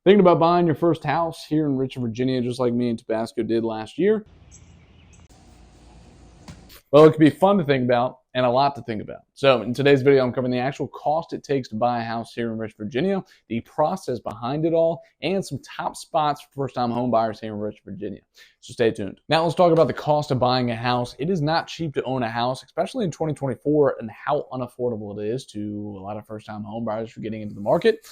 Thinking about buying your first house here in Richmond, Virginia, just like me and Tabasco did last year? Well, it could be fun to think about and a lot to think about. So in today's video, I'm covering the actual cost it takes to buy a house here in Richmond, Virginia, the process behind it all, and some top spots for first-time home buyers here in Richmond, Virginia. So stay tuned. Now let's talk about the cost of buying a house. It is not cheap to own a house, especially in 2024, and how unaffordable it is to a lot of first-time home buyers for getting into the market.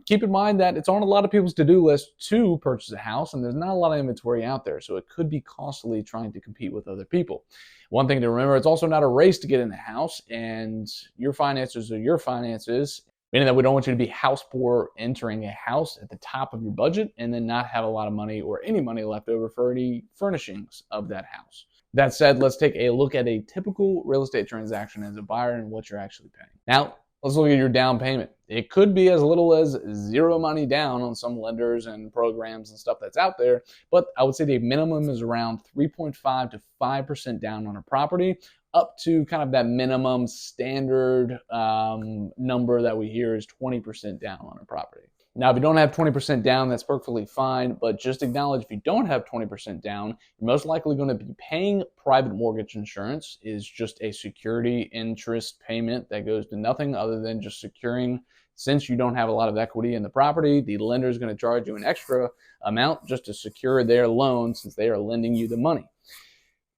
Keep in mind that it's on a lot of people's to-do list to purchase a house, and there's not a lot of inventory out there, so it could be costly trying to compete with other people. One thing to remember, it's also not a race to get in the house, and your finances are your finances, meaning that we don't want you to be house poor entering a house at the top of your budget and then not have a lot of money or any money left over for any furnishings of that house. That said, let's take a look at a typical real estate transaction as a buyer and what you're actually paying. Now, let's look at your down payment. It could be as little as zero money down on some lenders and programs and stuff that's out there, but I would say the minimum is around 3.5 to 5% down on a property, up to kind of that minimum standard number that we hear is 20% down on a property. Now, if you don't have 20% down, that's perfectly fine, but just acknowledge if you don't have 20% down, you're most likely going to be paying private mortgage insurance. Is just a security interest payment that goes to nothing other than just securing. Since you don't have a lot of equity in the property, the lender is going to charge you an extra amount just to secure their loan since they are lending you the money.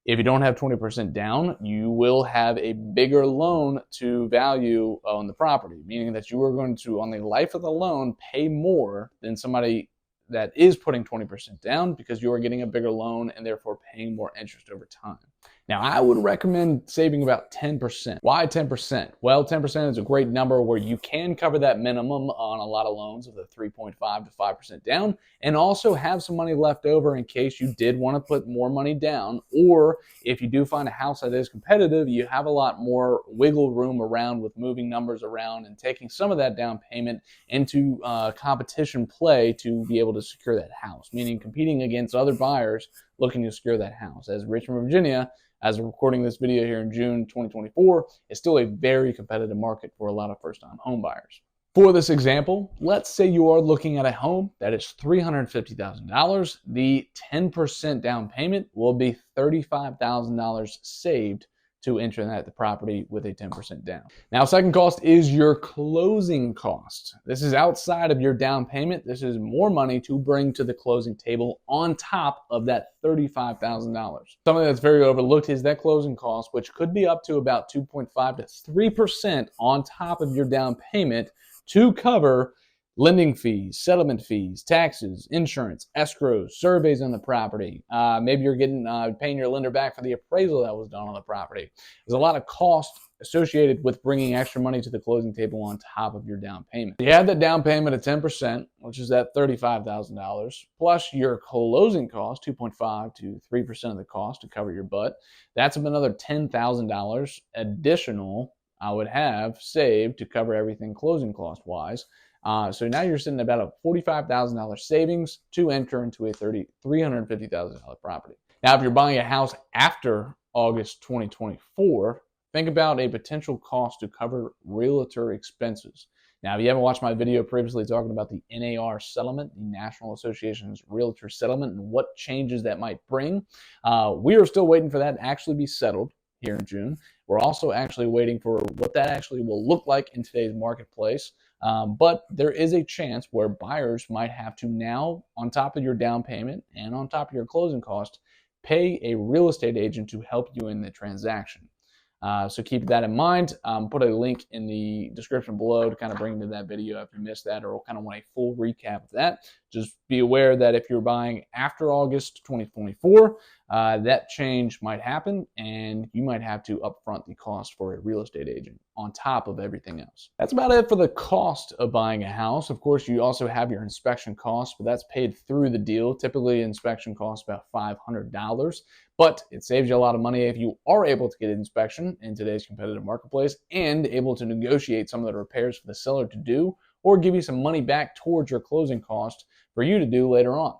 If you don't have 20% down, you will have a bigger loan to value on the property, meaning that you are going to, on the life of the loan, pay more than somebody that is putting 20% down because you are getting a bigger loan and therefore paying more interest over time. Now, I would recommend saving about 10%. Why 10%? Well, 10% is a great number where you can cover that minimum on a lot of loans with a 3.5 to 5% down and also have some money left over in case you did want to put more money down, or if you do find a house that is competitive, you have a lot more wiggle room around with moving numbers around and taking some of that down payment into competition play to be able to secure that house, meaning competing against other buyers looking to secure that house. As Richmond, Virginia, as we're recording this video here in June 2024, is still a very competitive market for a lot of first-time home buyers. For this example, let's say you are looking at a home that is $350,000. The 10% down payment will be $35,000 saved to enter the property with a 10% down. Now, second cost is your closing cost. This is outside of your down payment. This is more money to bring to the closing table on top of that $35,000. Something that's very overlooked is that closing cost, which could be up to about 2.5 to 3% on top of your down payment to cover lending fees, settlement fees, taxes, insurance, escrows, surveys on the property. Maybe you're paying your lender back for the appraisal that was done on the property. There's a lot of cost associated with bringing extra money to the closing table on top of your down payment. You have that down payment of 10%, which is at $35,000, plus your closing cost, 2.5 to 3% of the cost to cover your butt. That's another $10,000 additional I would have saved to cover everything closing cost wise. So now you're sitting at about a $45,000 savings to enter into a $350,000 property. Now, if you're buying a house after August 2024, think about a potential cost to cover realtor expenses. Now, if you haven't watched my video previously talking about the NAR settlement, the National Association's Realtor Settlement, and what changes that might bring, we are still waiting for that to actually be settled here in June. We're also actually waiting for what that actually will look like in today's marketplace. But there is a chance where buyers might have to now, on top of your down payment and on top of your closing cost, pay a real estate agent to help you in the transaction. So keep that in mind. Put a link in the description below to kind of bring you to that video if you missed that or kind of want a full recap of that. Just be aware that if you're buying after August 2024, that change might happen and you might have to upfront the cost for a real estate agent on top of everything else. That's about it for the cost of buying a house. Of course, you also have your inspection costs, but that's paid through the deal. Typically, inspection costs about $500, but it saves you a lot of money if you are able to get an inspection in today's competitive marketplace and able to negotiate some of the repairs for the seller to do or give you some money back towards your closing cost for you to do later on.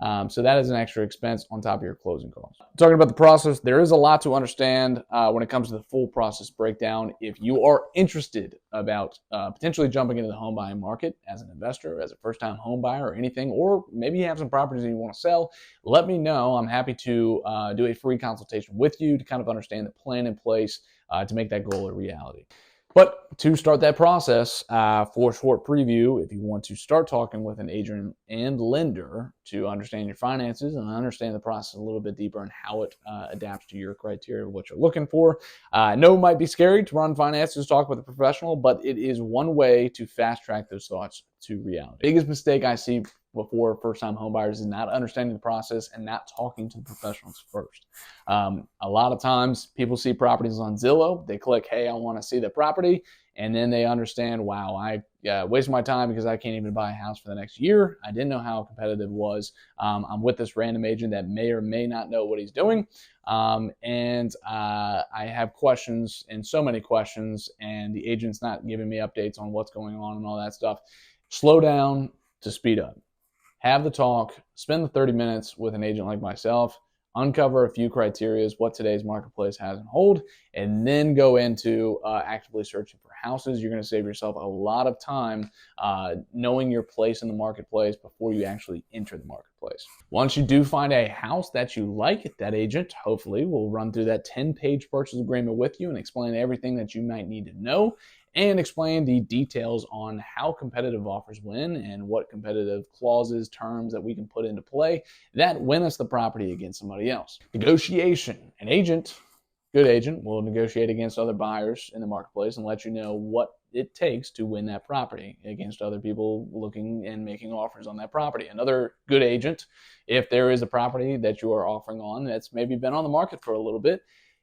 So that is an extra expense on top of your closing costs. Talking about the process, there is a lot to understand when it comes to the full process breakdown. If you are interested about potentially jumping into the home buying market as an investor, as a first-time home buyer or anything, or maybe you have some properties that you want to sell, let me know. I'm happy to do a free consultation with you to kind of understand the plan in place to make that goal a reality. But to start that process, for a short preview, if you want to start talking with an agent and lender to understand your finances and understand the process a little bit deeper and how it adapts to your criteria of what you're looking for. I know it might be scary to run finances, talk with a professional, but it is one way to fast track those thoughts to reality. Biggest mistake I see before first-time homebuyers is not understanding the process and not talking to the professionals first. A lot of times people see properties on Zillow, they click, hey, I want to see the property, and then they understand, wow, I wasted my time because I can't even buy a house for the next year. I didn't know how competitive it was. I'm with this random agent that may or may not know what he's doing, and I have questions and so many questions, and the agent's not giving me updates on what's going on and all that stuff. Slow down to speed up. Have the talk, spend the 30 minutes with an agent like myself, uncover a few criteria, what today's marketplace has on hold, and then go into actively searching for houses. You're going to save yourself a lot of time knowing your place in the marketplace before you actually enter the marketplace. Once you do find a house that you like, that agent hopefully will run through that 10-page purchase agreement with you and explain everything that you might need to know, and explain the details on how competitive offers win and what competitive clauses, terms that we can put into play that win us the property against somebody else. Negotiation. An agent, good agent, will negotiate against other buyers in the marketplace and let you know what it takes to win that property against other people looking and making offers on that property. Another good agent, if there is a property that you are offering on that's maybe been on the market for a little bit,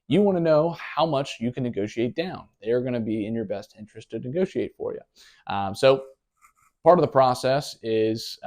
you want to know how much you can negotiate down. They're going to be in your best interest to negotiate for you. So part of the process is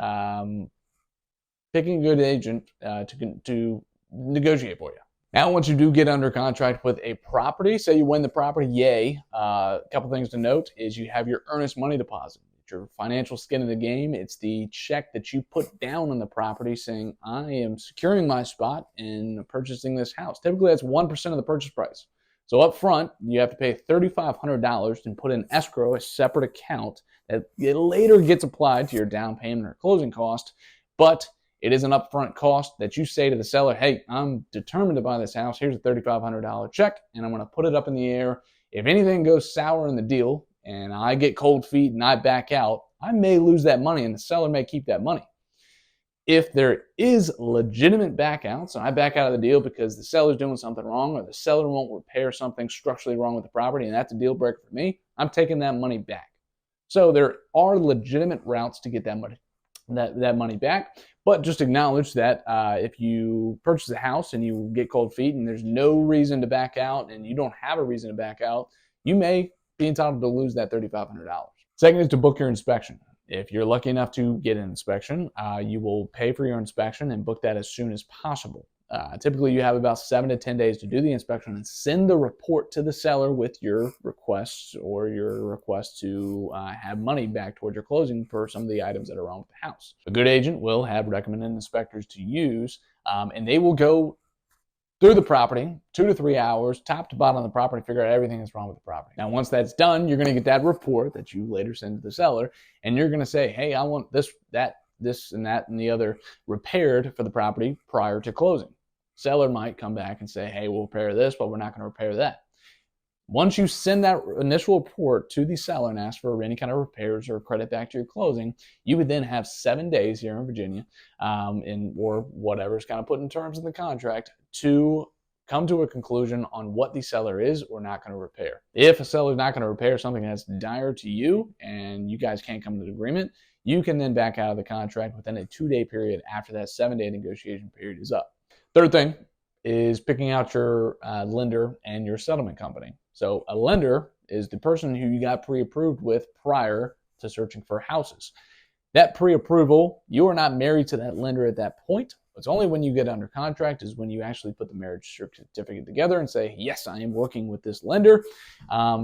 picking a good agent to negotiate for you. Now, once you do get under contract with a property, say you win the property, yay. A couple things to note is you have your earnest money deposit. Your financial skin in the game. It's the check that you put down on the property saying, I am securing my spot in purchasing this house. Typically, that's 1% of the purchase price. So up front, you have to pay $3,500 and put in escrow, a separate account that it later gets applied to your down payment or closing cost. But it is an upfront cost that you say to the seller, hey, I'm determined to buy this house. Here's a $3,500 check, and I'm going to put it up in the air. If anything goes sour in the deal, and I get cold feet and I back out, I may lose that money and the seller may keep that money. If there is legitimate backouts and I back out of the deal because the seller's doing something wrong or the seller won't repair something structurally wrong with the property and that's a deal breaker for me, I'm taking that money back. So there are legitimate routes to get that money back, but just acknowledge that if you purchase a house and you get cold feet and there's no reason to back out and you don't have a reason to back out, you may be entitled to lose that $3,500. Second is to book your inspection. If you're lucky enough to get an inspection, you will pay for your inspection and book that as soon as possible. Typically, you have about 7 to 10 days to do the inspection and send the report to the seller with your requests or your request to have money back toward your closing for some of the items that are wrong with the house. A good agent will have recommended inspectors to use, and they will go through the property, 2 to 3 hours, top to bottom of the property, figure out everything that's wrong with the property. Now, once that's done, you're going to get that report that you later send to the seller, and you're going to say, hey, I want this, that, and that, and the other repaired for the property prior to closing. Seller might come back and say, hey, we'll repair this, but we're not going to repair that. Once you send that initial report to the seller and ask for any kind of repairs or credit back to your closing, you would then have 7 days here in Virginia, or whatever's kind of put in terms of the contract, to come to a conclusion on what the seller is or not going to repair. If a seller is not going to repair something that's dire to you and you guys can't come to an agreement, you can then back out of the contract within a 2-day period after that 7-day negotiation period is up. Third thing is picking out your lender and your settlement company. So a lender is the person who you got pre-approved with prior to searching for houses. That pre-approval, you are not married to that lender at that point. It's only when you get under contract is when you actually put the marriage certificate together and say, yes, I am working with this lender.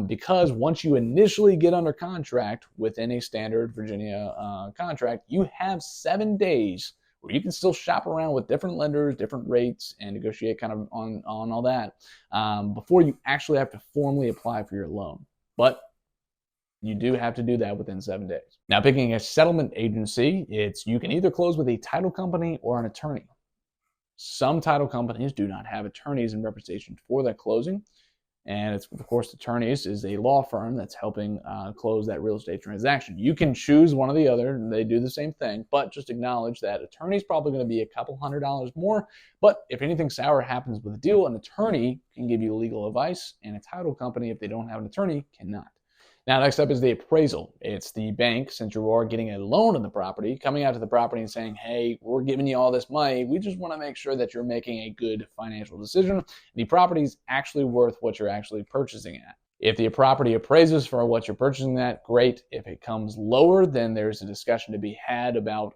Because once you initially get under contract within a standard Virginia contract, you have 7 days where you can still shop around with different lenders, different rates, and negotiate kind of on all that before you actually have to formally apply for your loan. But you do have to do that within 7 days. Now, picking a settlement agency, you can either close with a title company or an attorney. Some title companies do not have attorneys in representation for that closing. And it's, of course, attorneys is a law firm that's helping close that real estate transaction. You can choose one or the other, and they do the same thing, but just acknowledge that attorney's probably going to be a couple $100 more. But if anything sour happens with the deal, an attorney can give you legal advice, and a title company, if they don't have an attorney, cannot. Now, next up is the appraisal. It's the bank, since you are getting a loan on the property, coming out to the property and saying, hey, we're giving you all this money. We just want to make sure that you're making a good financial decision. The property is actually worth what you're actually purchasing at. If the property appraises for what you're purchasing at, great. If it comes lower, then there's a discussion to be had about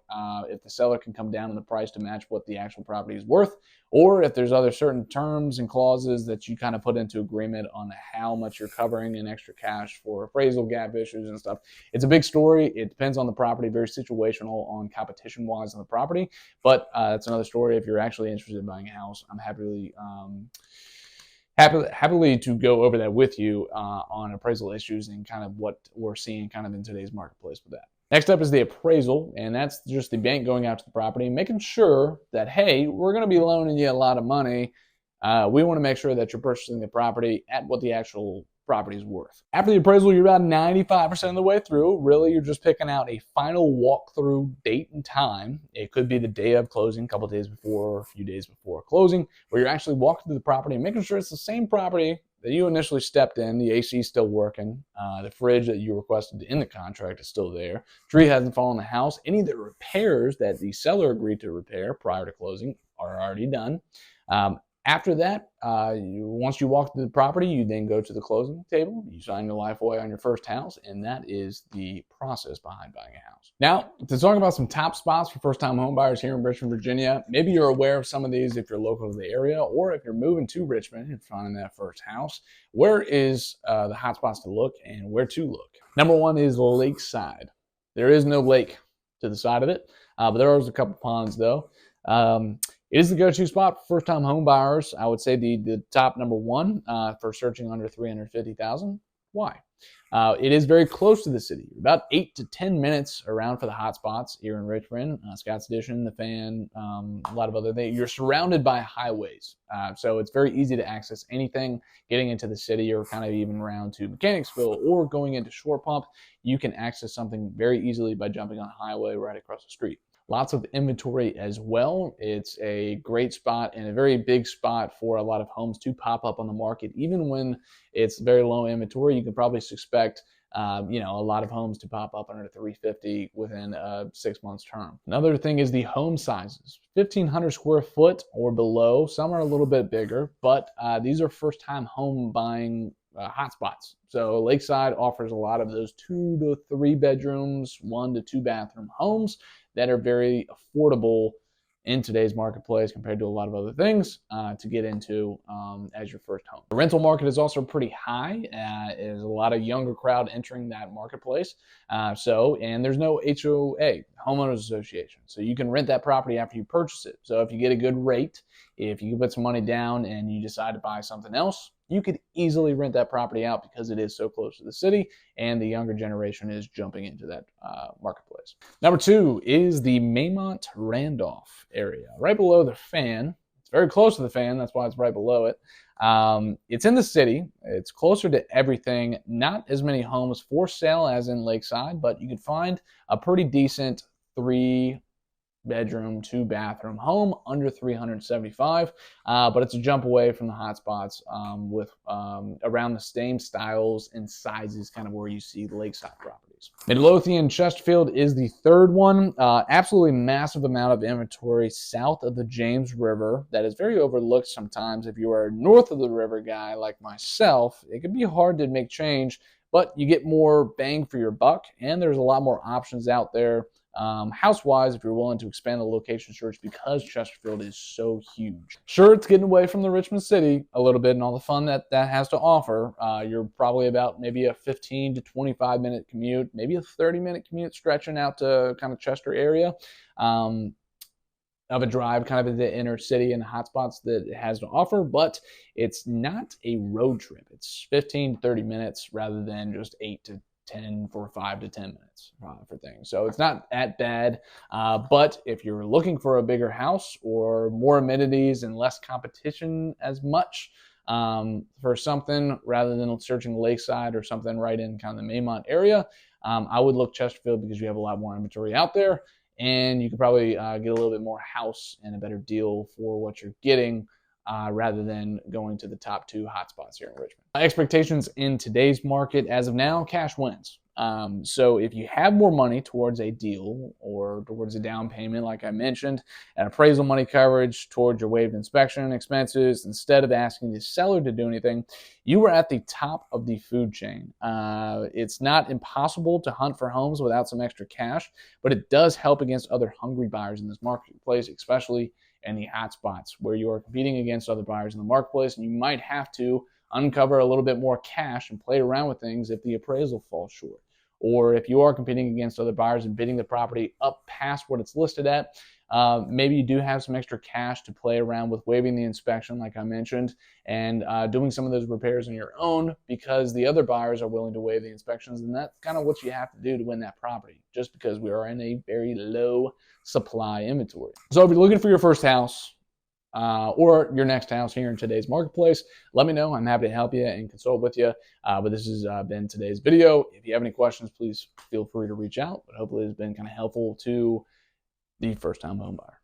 if the seller can come down in the price to match what the actual property is worth, or if there's other certain terms and clauses that you kind of put into agreement on how much you're covering in extra cash for appraisal gap issues and stuff. It's a big story. It depends on the property, very situational on competition-wise on the property, but that's another story. If you're actually interested in buying a house, I'm happily to go over that with you on appraisal issues and kind of what we're seeing kind of in today's marketplace with that. Next up is the appraisal, and that's just the bank going out to the property and making sure that, hey, we're going to be loaning you a lot of money. We want to make sure that you're purchasing the property at what the actual property is worth. After the appraisal, you're about 95% of the way through. Really, you're just picking out a final walkthrough date and time. It could be the day of closing, a couple of days before, or a few days before closing, where you're actually walking through the property and making sure it's the same property that you initially stepped in. The AC is still working. The fridge that you requested in the contract is still there. Tree hasn't fallen in the house. Any of the repairs that the seller agreed to repair prior to closing are already done. After that, once you walk through the property, you then go to the closing table. You sign your life away on your first house, and that is the process behind buying a house. Now, to talk about some top spots for first-time home buyers here in Richmond, Virginia, maybe you're aware of some of these if you're local to the area, or if you're moving to Richmond and finding that first house. Where is the hot spots to look and where to look? Number one is lakeside. There is no lake to the side of it, but there are a couple ponds though. It is the go-to spot for first-time home buyers. I would say the top number one for searching under $350,000. Why? It is very close to the city, about 8 to 10 minutes around for the hot spots here in Richmond. Scott's Addition, the Fan, a lot of other things. You're surrounded by highways, so it's very easy to access anything. Getting into the city or kind of even around to Mechanicsville or going into Shore Pump, you can access something very easily by jumping on a highway right across the street. Lots of inventory as well. It's a great spot and a very big spot for a lot of homes to pop up on the market. Even when it's very low inventory, you can probably expect a lot of homes to pop up under 350 within a 6 months term. Another thing is the home sizes, 1,500 square foot or below. Some are a little bit bigger, but these are first-time home buying hotspots. So Lakeside offers a lot of those 2 to 3 bedrooms, 1 to 2 bathroom homes that are very affordable in today's marketplace compared to a lot of other things to get into as your first home. The rental market is also pretty high. There's a lot of younger crowd entering that marketplace. And there's no HOA, homeowners association. So you can rent that property after you purchase it. So if you get a good rate, if you put some money down and you decide to buy something else, you could easily rent that property out because it is so close to the city and the younger generation is jumping into that marketplace. Number two is the Maymont-Randolph area, right below the Fan. It's very close to the Fan, that's why it's right below it. It's in the city. It's closer to everything. Not as many homes for sale as in Lakeside, but you can find a pretty decent 3-bedroom, 2-bathroom home under $375, but it's a jump away from the hot spots with around the same styles and sizes kind of where you see lakeside properties. Midlothian Chesterfield is the third one. Absolutely massive amount of inventory south of the James River that is very overlooked sometimes. If you are north of the river guy like myself, it can be hard to make change, but you get more bang for your buck, and there's a lot more options out there. House-wise, if you're willing to expand the location search because Chesterfield is so huge. Sure, it's getting away from the Richmond city a little bit and all the fun that has to offer. You're probably about maybe a 15 to 25-minute commute, maybe a 30-minute commute stretching out to kind of Chester area. of a drive kind of in the inner city and the hotspots that it has to offer, but it's not a road trip. It's 15 to 30 minutes rather than just 8 to 10 for 5 to 10 minutes for things. So it's not that bad. But if you're looking for a bigger house or more amenities and less competition as much for something rather than searching Lakeside or something right in kind of the Maymont area, I would look Chesterfield because you have a lot more inventory out there. And you could probably get a little bit more house and a better deal for what you're getting rather than going to the top 2 hotspots here in Richmond. Expectations in today's market, as of now, cash wins. So if you have more money towards a deal or towards a down payment, like I mentioned, and appraisal money coverage towards your waived inspection expenses, instead of asking the seller to do anything, you are at the top of the food chain. It's not impossible to hunt for homes without some extra cash, but it does help against other hungry buyers in this marketplace, especially in the hot spots where you are competing against other buyers in the marketplace, and you might have to uncover a little bit more cash and play around with things if the appraisal falls short. Or if you are competing against other buyers and bidding the property up past what it's listed at, maybe you do have some extra cash to play around with waiving the inspection, like I mentioned, and doing some of those repairs on your own because the other buyers are willing to waive the inspections. And that's kind of what you have to do to win that property, just because we are in a very low supply inventory. So if you're looking for your first house, or your next house here in today's marketplace, let me know. I'm happy to help you and consult with you. But this has been today's video. If you have any questions, please feel free to reach out. But hopefully it's been kind of helpful to the first-time home buyer.